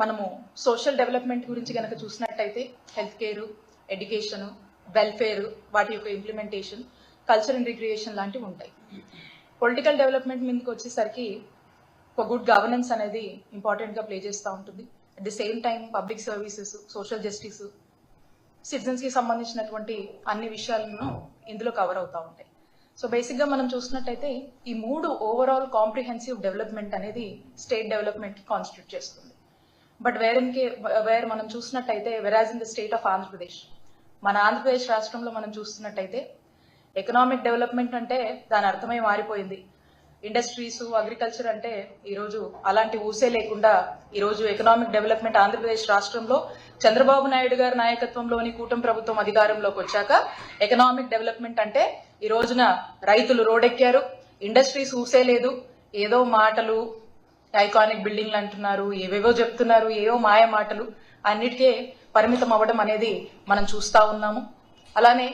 మనము social development గురించి కనుక చూసినట్టయితే హెల్త్ కేర్, ఎడ్యుకేషన్, వెల్ఫేర్, వాటి యొక్క ఇంప్లిమెంటేషన్, కల్చర్ అండ్ రిక్రియేషన్ లాంటివి ఉంటాయి. పొలిటికల్ డెవలప్మెంట్ మీదకి వచ్చేసరికి ఒక గుడ్ గవర్నెన్స్ అనేది ఇంపార్టెంట్గా ప్లే చేస్తూ ఉంటుంది. At the same time public services, social justice, సిటిజన్స్కి సంబంధించినటువంటి అన్ని విషయాలను ఇందులో కవర్ అవుతూ ఉంటాయి. సో బేసిక్గా మనం చూసినట్టయితే ఈ మూడు ఓవరాల్ కాంప్రిహెన్సివ్ డెవలప్మెంట్ అనేది స్టేట్ డెవలప్మెంట్కి కాన్స్టిట్యూట్ చేస్తుంది. బట్ వేర్ మనం చూసినట్టయితే whereas in the state of Andhra Pradesh, మన ఆంధ్రప్రదేశ్ రాష్ట్రంలో మనం చూస్తున్నట్టయితే ఎకనామిక్ డెవలప్మెంట్ అంటే దాని అర్థమే మారిపోయింది. ఇండస్ట్రీస్, అగ్రికల్చర్ అంటే ఈరోజు అలాంటి ఊసే లేకుండా ఈరోజు ఎకనామిక్ డెవలప్మెంట్ ఆంధ్రప్రదేశ్ రాష్ట్రంలో చంద్రబాబు నాయుడు గారి నాయకత్వంలోని కూటమి ప్రభుత్వం అధికారంలోకి వచ్చాక ఎకనామిక్ డెవలప్మెంట్ అంటే ఈ రోజున రైతులు రోడ్డెక్కారు, ఇండస్ట్రీస్ ఊసే లేదు, ఏదో మాటలు, ఐకానిక్ బిల్డింగ్లు అంటున్నారు, ఏవేవో చెప్తున్నారు, ఏవో మాయ మాటలు అన్నిటికే పరిమితం అవ్వడం అనేది మనం చూస్తూ ఉన్నాము. అలానే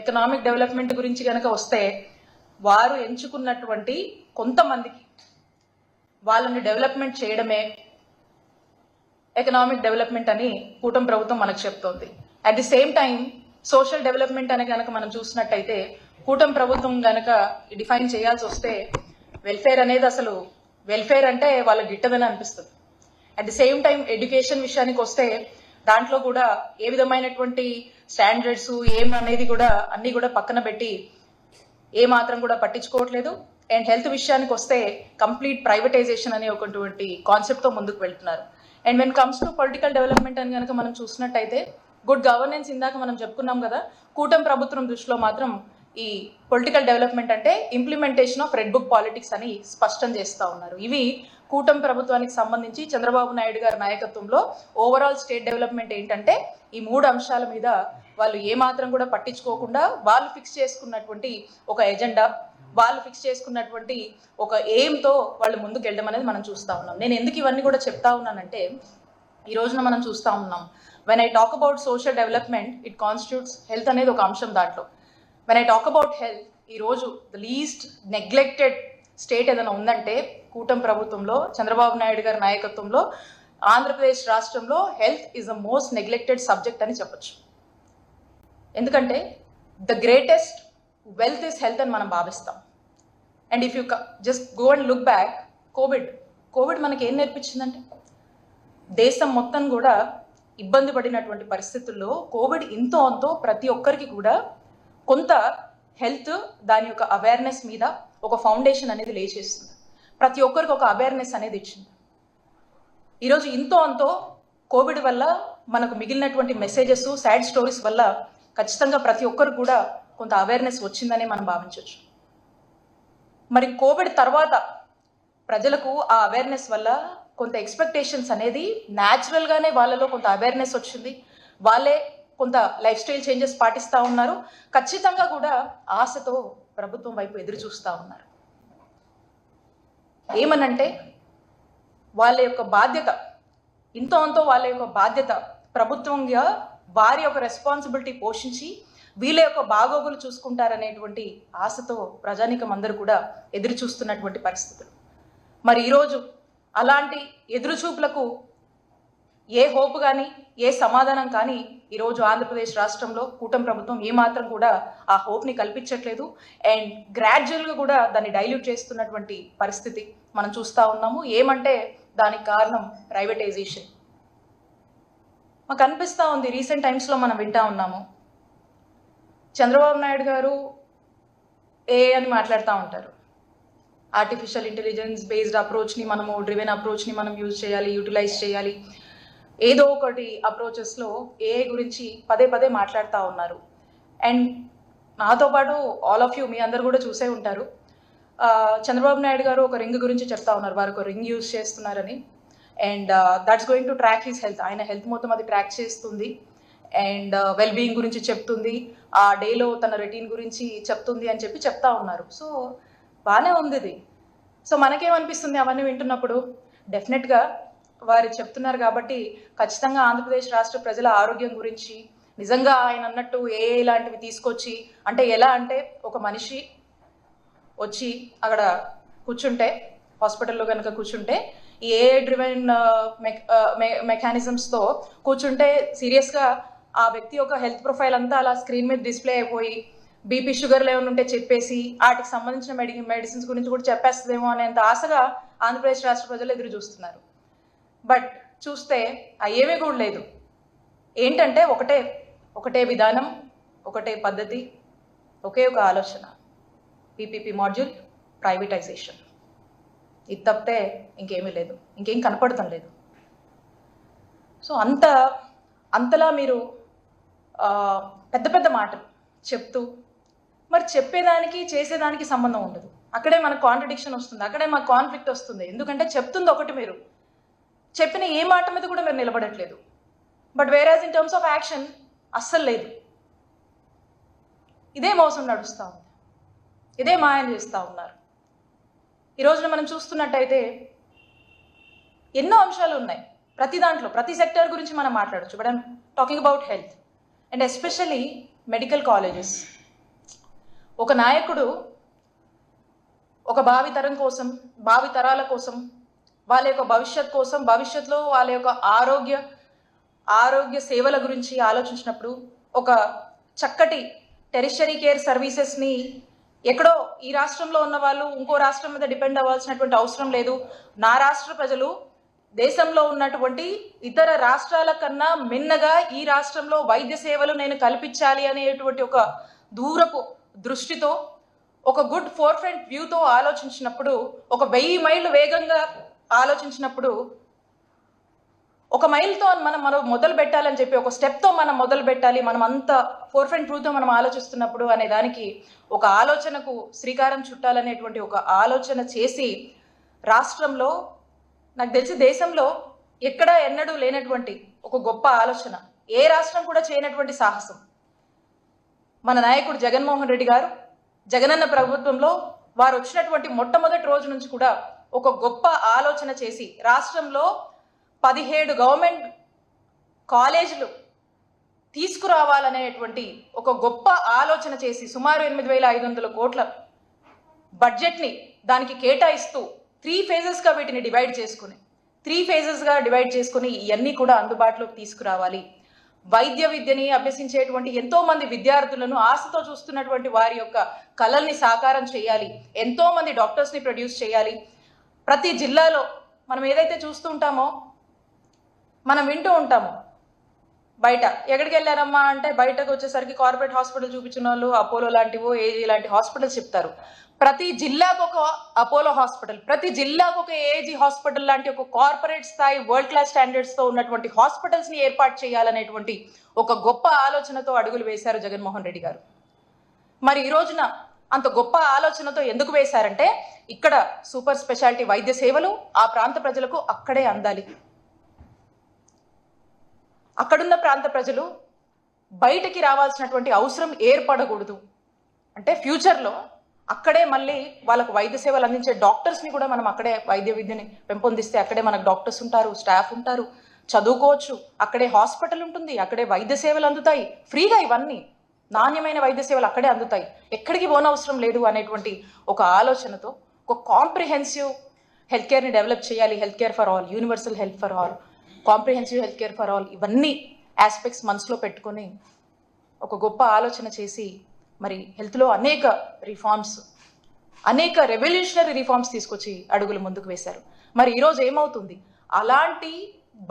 ఎకనామిక్ డెవలప్మెంట్ గురించి కనుక వస్తే వారు ఎంచుకున్నటువంటి కొంతమందికి వాళ్ళని డెవలప్మెంట్ చేయడమే ఎకనామిక్ డెవలప్మెంట్ అని కూటమి ప్రభుత్వం మనకు చెప్తోంది. At the same time social development అని కనుక మనం చూసినట్టయితే కూటమి ప్రభుత్వం కనుక డిఫైన్ చేయాల్సి వస్తే వెల్ఫేర్ అనేది అసలు వెల్ఫేర్ అంటే వాళ్ళకి గిట్టదని అనిపిస్తుంది. At the same time education విషయానికి వస్తే దాంట్లో కూడా ఏ విధమైనటువంటి స్టాండర్డ్స్ ఏమనేది కూడా అన్ని కూడా పక్కన పెట్టి ఏ మాత్రం కూడా పట్టించుకోవట్లేదు. అండ్ హెల్త్ విషయానికి వస్తే కంప్లీట్ ప్రైవేటైజేషన్ అనే ఒకటువంటి కాన్సెప్ట్తో ముందుకు వెళ్తున్నారు. And when comes to political development అని కనుక మనం చూసినట్టయితే గుడ్ గవర్నెన్స్ ఇందాక మనం చెప్పుకున్నాం కదా, కూటమి ప్రభుత్వం దృష్టిలో మాత్రం ఈ పొలిటికల్ డెవలప్మెంట్ అంటే implementation of red book politics అని స్పష్టం చేస్తూ ఉన్నారు. ఇవి కూటమి ప్రభుత్వానికి సంబంధించి చంద్రబాబు నాయుడు గారి నాయకత్వంలో ఓవరాల్ స్టేట్ డెవలప్మెంట్ ఏంటంటే ఈ మూడు అంశాల మీద వాళ్ళు ఏమాత్రం కూడా పట్టించుకోకుండా వాళ్ళు ఫిక్స్ చేసుకున్నటువంటి ఒక ఎజెండా, వాళ్ళు ఫిక్స్ చేసుకున్నటువంటి ఒక ఎయిమ్తో వాళ్ళు ముందుకు వెళ్ళడం అనేది మనం చూస్తూ ఉన్నాం. నేను ఎందుకు ఇవన్నీ కూడా చెప్తా ఉన్నానంటే ఈ రోజున మనం చూస్తూ ఉన్నాం when I talk about social development it constitutes health అనేది ఒక అంశం. దాంట్లో when I talk about health ఈరోజు ద లీస్ట్ నెగ్లెక్టెడ్ స్టేట్ ఏదైనా ఉందంటే కూటమి ప్రభుత్వంలో చంద్రబాబు నాయుడు గారి నాయకత్వంలో ఆంధ్రప్రదేశ్ రాష్ట్రంలో health is the most neglected subject అని చెప్పొచ్చు. ఎందుకంటే the greatest wealth is health అని మనం భావిస్తాం. And if you just go and look back, Covid మనకి ఏం నేర్పించిందంటే దేశం మొత్తం కూడా ఇబ్బంది పడినటువంటి పరిస్థితుల్లో కోవిడ్ ఇంతో అంతో ప్రతి ఒక్కరికి కూడా కొంత హెల్త్ దాని యొక్క అవేర్నెస్ మీద ఒక ఫౌండేషన్ అనేది లేచేస్తుంది. ప్రతి ఒక్కరికి ఒక అవేర్నెస్ అనేది ఇచ్చింది. ఈరోజు ఇంతో అంతో కోవిడ్ వల్ల మనకు మిగిలినటువంటి మెసేజెస్, సాడ్ స్టోరీస్ వల్ల ఖచ్చితంగా ప్రతి ఒక్కరికి కూడా కొంత అవేర్నెస్ వచ్చిందని మనం భావించవచ్చు. మరి కోవిడ్ తర్వాత ప్రజలకు ఆ అవేర్నెస్ వల్ల కొంత ఎక్స్పెక్టేషన్స్ అనేది న్యాచురల్గానే వాళ్ళలో కొంత అవేర్నెస్ వచ్చింది. వాళ్ళే కొంత లైఫ్ స్టైల్ చేంజెస్ పాటిస్తూ ఉన్నారు. ఖచ్చితంగా కూడా ఆశతో ప్రభుత్వం వైపు ఎదురు చూస్తూ ఉన్నారు. ఏమనంటే వాళ్ళ యొక్క బాధ్యత ఇంతో అంతో వాళ్ళ యొక్క బాధ్యత ప్రభుత్వంగా వారి యొక్క రెస్పాన్సిబిలిటీ పోషించి వీళ్ళ యొక్క బాగోగులు చూసుకుంటారనేటువంటి ఆశతో ప్రజానీకం అందరూ కూడా ఎదురు చూస్తున్నటువంటి పరిస్థితులు. మరి ఈరోజు అలాంటి ఎదురుచూపులకు ఏ హోప్ కానీ ఏ సమాధానం కానీ ఈరోజు ఆంధ్రప్రదేశ్ రాష్ట్రంలో కూటమి ప్రభుత్వం ఏమాత్రం కూడా ఆ హోప్ని కల్పించట్లేదు. అండ్ గ్రాడ్యువల్గా కూడా దాన్ని డైల్యూట్ చేస్తున్నటువంటి పరిస్థితి మనం చూస్తూ ఉన్నాము. ఏమంటే దానికి కారణం ప్రైవేటైజేషన్. మాకు అనిపిస్తూ ఉంది, రీసెంట్ టైమ్స్లో మనం వింటూ ఉన్నాము చంద్రబాబు నాయుడు గారు అని మాట్లాడుతూ ఉంటారు. ఆర్టిఫిషియల్ ఇంటెలిజెన్స్ బేస్డ్ అప్రోచ్ని మనము, డ్రివెన్ అప్రోచ్ని మనం యూటిలైజ్ చేయాలి. ఏదో ఒకటి అప్రోచెస్లో ఏఐ గురించి పదే పదే మాట్లాడుతూ ఉన్నారు. అండ్ నాతో పాటు ఆల్ ఆఫ్ యూ మీ అందరు కూడా చూసే ఉంటారు, చంద్రబాబు నాయుడు గారు ఒక రింగ్ గురించి చెప్తా ఉన్నారు. వారు ఒక రింగ్ యూజ్ చేస్తున్నారని. And that's going to track his health. ఆయన హెల్త్ మొత్తం అది ట్రాక్ చేస్తుంది. అండ్ వెల్ బీయింగ్ గురించి చెప్తుంది, ఆ డేలో తన రొటీన్ గురించి చెప్తుంది అని చెప్పి చెప్తా ఉన్నారు. సో బాగానే ఉంది ఇది. సో మనకేమనిపిస్తుంది అవన్నీ వింటున్నప్పుడు? డెఫినెట్గా వారు చెప్తున్నారు కాబట్టి ఖచ్చితంగా ఆంధ్రప్రదేశ్ రాష్ట్ర ప్రజల ఆరోగ్యం గురించి నిజంగా ఆయన అన్నట్టు ఏఐ లాంటివి తీసుకొచ్చి, అంటే ఎలా అంటే ఒక మనిషి వచ్చి అక్కడ కూర్చుంటే, హాస్పిటల్లో కనుక కూర్చుంటే ఈ ఏఐ డ్రివెన్ మెకానిజమ్స్తో కూర్చుంటే సీరియస్గా ఆ వ్యక్తి యొక్క హెల్త్ ప్రొఫైల్ అంతా అలా స్క్రీన్ మీద డిస్ప్లే అయిపోయి బీపీ షుగర్లు ఏమైనా ఉంటే చెప్పేసి వాటికి సంబంధించిన మెడిసిన్స్ గురించి కూడా చెప్పేస్తుందేమో అనేంత ఆశగా ఆంధ్రప్రదేశ్ రాష్ట్ర ప్రజలు ఎదురు చూస్తున్నారు. బట్ చూస్తే ఏమీ కూడా లేదు. ఏంటంటే ఒకటే విధానం, ఒకటే పద్ధతి, ఒకే ఒక ఆలోచన, పీపీపీ మాడ్యూల్, ప్రైవేటైజేషన్. ఇది తప్పితే ఇంకేమీ లేదు, ఇంకేం కనపడటం లేదు. సో అంతలా మీరు పెద్ద పెద్ద మాటలు చెప్తూ మరి చెప్పేదానికి చేసేదానికి సంబంధం ఉండదు. అక్కడే మనకు కాంట్రడిక్షన్ వస్తుంది, అక్కడే మాకు కాన్ఫ్లిక్ట్ వస్తుంది. ఎందుకంటే చెప్తుంది ఒకటి, మీరు చెప్పిన ఏ మాట మీద కూడా మీరు నిలబడట్లేదు. But whereas in terms of action అస్సలు లేదు. ఇదే మోసం నడుస్తూ ఉంది, ఇదే మాయం చేస్తూ ఉన్నారు. ఈ రోజున మనం చూస్తున్నట్టయితే ఎన్నో అంశాలు ఉన్నాయి. ప్రతి దాంట్లో ప్రతి సెక్టర్ గురించి మనం మాట్లాడచ్చు. But I'm talking about health and especially medical colleges. ఒక నాయకుడు ఒక భావితరం కోసం, భావితరాల కోసం, వాళ్ళ యొక్క భవిష్యత్ కోసం, భవిష్యత్తులో వాళ్ళ యొక్క ఆరోగ్య సేవల గురించి ఆలోచించినప్పుడు ఒక చక్కటి టెరిషరీ కేర్ సర్వీసెస్ని ఎక్కడో ఈ రాష్ట్రంలో ఉన్న వాళ్ళు ఇంకో రాష్ట్రం మీద డిపెండ్ అవ్వాల్సినటువంటి అవసరం లేదు. నా రాష్ట్ర ప్రజలు దేశంలో ఉన్నటువంటి ఇతర రాష్ట్రాల కన్నా మిన్నగా ఈ రాష్ట్రంలో వైద్య సేవలు నేను కల్పించాలి అనేటువంటి ఒక దూరపు దృష్టితో, ఒక గుడ్ ఫోర్ ఫ్రంట్ వ్యూతో ఆలోచించినప్పుడు, ఒక 1000 మైళ్ళు వేగంగా ఆలోచించినప్పుడు, ఒక మైల్తో మనం మొదలు పెట్టాలని చెప్పి ఒక స్టెప్తో మనం మొదలు పెట్టాలి, మనం అంత ఫోర్ ఫ్రంట్ వ్యూతో మనం ఆలోచిస్తున్నప్పుడు అనే దానికి ఒక ఆలోచనకు శ్రీకారం చుట్టాలనేటువంటి ఒక ఆలోచన చేసి రాష్ట్రంలో, నాకు తెలిసి దేశంలో ఎక్కడా ఎన్నడూ లేనటువంటి ఒక గొప్ప ఆలోచన, ఏ రాష్ట్రం కూడా చేయనటువంటి సాహసం మన నాయకుడు జగన్మోహన్ రెడ్డి గారు, జగనన్న ప్రభుత్వంలో వారు వచ్చినటువంటి మొట్టమొదటి రోజు నుంచి కూడా ఒక గొప్ప ఆలోచన చేసి రాష్ట్రంలో 17 గవర్నమెంట్ కాలేజీలు తీసుకురావాలనేటువంటి ఒక గొప్ప ఆలోచన చేసి సుమారు 8,500 కోట్ల బడ్జెట్ని దానికి కేటాయిస్తూ 3 ఫేజెస్గా వీటిని డివైడ్ చేసుకుని ఇవన్నీ కూడా అందుబాటులోకి తీసుకురావాలి. వైద్య విద్యని అభ్యసించేటువంటి ఎంతో మంది విద్యార్థులను ఆశతో చూస్తున్నటువంటి వారి యొక్క కళల్ని సాకారం చేయాలి. ఎంతో మంది డాక్టర్స్ని ప్రొడ్యూస్ చేయాలి. ప్రతి జిల్లాలో మనం ఏదైతే చూస్తూ ఉంటామో, మనం వింటూ ఉంటాము, బయట ఎక్కడికి వెళ్ళారమ్మా అంటే బయటకు వచ్చేసరికి కార్పొరేట్ హాస్పిటల్ చూపించిన వాళ్ళు అపోలో లాంటివో ఏజీ లాంటి హాస్పిటల్స్ చెప్తారు. ప్రతి జిల్లాకు ఒక అపోలో హాస్పిటల్, ప్రతి జిల్లాకు ఒక ఏజీ హాస్పిటల్ లాంటి ఒక కార్పొరేట్ స్థాయి వరల్డ్ క్లాస్ స్టాండర్డ్స్తో ఉన్నటువంటి హాస్పిటల్స్ని ఏర్పాటు చేయాలనేటువంటి ఒక గొప్ప ఆలోచనతో అడుగులు వేశారు జగన్మోహన్ రెడ్డి గారు. మరి ఈ రోజున అంత గొప్ప ఆలోచనతో ఎందుకు వేశారంటే, ఇక్కడ సూపర్ స్పెషాలిటీ వైద్య సేవలు ఆ ప్రాంత ప్రజలకు అక్కడే అందాలి. అక్కడున్న ప్రాంత ప్రజలు బయటికి రావాల్సినటువంటి అవసరం ఏర్పడకూడదు. అంటే ఫ్యూచర్లో అక్కడే మళ్ళీ వాళ్ళకు వైద్య సేవలు అందించే డాక్టర్స్ని కూడా మనం అక్కడే వైద్య విద్యని పెంపొందిస్తే అక్కడే మనకు డాక్టర్స్ ఉంటారు, స్టాఫ్ ఉంటారు, చదువుకోవచ్చు, అక్కడే హాస్పిటల్ ఉంటుంది, అక్కడే వైద్య సేవలు అందుతాయి ఫ్రీగా. ఇవన్నీ నాణ్యమైన వైద్య సేవలు అక్కడే అందుతాయి, ఎక్కడికి పోనవసరం లేదు అనేటువంటి ఒక ఆలోచనతో ఒక కాంప్రిహెన్సివ్ హెల్త్ కేర్ని డెవలప్ చేయాలి. Health care for all, universal health for all, comprehensive health care for all, ఇవన్నీ ఆస్పెక్ట్స్ మనసులో పెట్టుకొని ఒక గొప్ప ఆలోచన చేసి మరి హెల్త్లో అనేక రిఫార్మ్స్, అనేక రెవల్యూషనరీ రిఫార్మ్స్ తీసుకొచ్చి అడుగులు ముందుకు వేశారు. మరి ఈరోజు ఏమవుతుంది? అలాంటి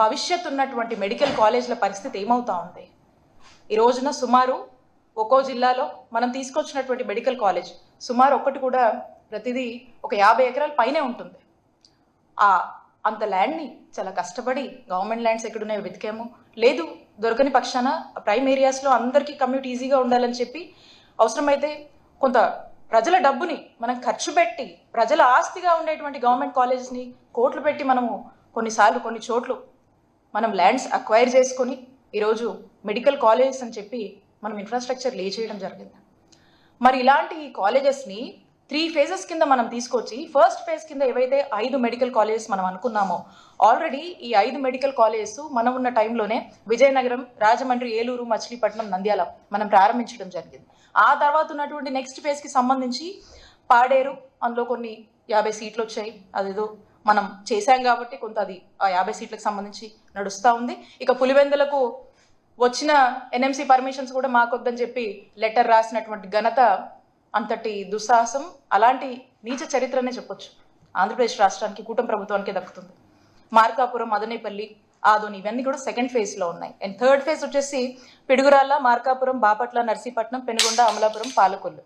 భవిష్యత్తు ఉన్నటువంటి మెడికల్ కాలేజ్ల పరిస్థితి ఏమవుతా ఉంది? ఈ రోజున సుమారు ఒక్కో జిల్లాలో మనం తీసుకొచ్చినటువంటి మెడికల్ కాలేజ్ సుమారు ఒక్కటి కూడా ప్రతిదీ ఒక 50 ఎకరాల పైనే ఉంటుంది. అంత ల్యాండ్ని చాలా కష్టపడి గవర్నమెంట్ ల్యాండ్స్ ఎక్కడున్నాయో వెతికాము, లేదు దొరకని పక్షాన ప్రైమ్ ఏరియాస్లో అందరికీ కమ్యూట్ ఈజీగా ఉండాలని చెప్పి అవసరమైతే కొంత ప్రజల డబ్బుని మనం ఖర్చు పెట్టి ప్రజల ఆస్తిగా ఉండేటువంటి గవర్నమెంట్ కాలేజెస్ని కోట్లు పెట్టి మనము కొన్నిసార్లు కొన్ని చోట్ల మనం ల్యాండ్స్ అక్వైర్ చేసుకొని ఈరోజు మెడికల్ కాలేజెస్ అని చెప్పి మనం ఇన్ఫ్రాస్ట్రక్చర్ లే చేయడం జరిగింది. మరి ఇలాంటి కాలేజెస్ని 3 ఫేజెస్ కింద మనం తీసుకొచ్చి ఫస్ట్ ఫేజ్ కింద ఏవైతే 5 మెడికల్ కాలేజెస్ మనం అనుకున్నామో, ఆల్రెడీ ఈ 5 మెడికల్ కాలేజెస్ మనం ఉన్న టైంలోనే విజయనగరం, రాజమండ్రి, ఏలూరు, మచిలీపట్నం, నంద్యాల మనం ప్రారంభించడం జరిగింది. ఆ తర్వాత ఉన్నటువంటి నెక్స్ట్ ఫేజ్కి సంబంధించి పాడేరు, అందులో కొన్ని 50 సీట్లు వచ్చాయి, అదేదో మనం చేశాం కాబట్టి కొంత అది ఆ 50 సీట్లకు సంబంధించి నడుస్తూ ఉంది. ఇక పులివెందులకు వచ్చిన ఎన్ఎంసీ పర్మిషన్స్ కూడా మాకొద్దని చెప్పి లెటర్ రాసినటువంటి ఘనత, అంతటి దుస్సాహసం, అలాంటి నీచ చరిత్రనే చెప్పొచ్చు ఆంధ్రప్రదేశ్ రాష్ట్రానికి, కూటమి ప్రభుత్వానికి దక్కుతుంది. మార్కాపురం, మదనేపల్లి, ఆదోని ఇవన్నీ కూడా సెకండ్ ఫేజ్లో ఉన్నాయి. అండ్ థర్డ్ ఫేజ్ వచ్చేసి పిడుగురాళ్ళ, మార్కాపురం, బాపట్ల, నర్సీపట్నం, పెనుగొండ, అమలాపురం, పాలకొల్లు.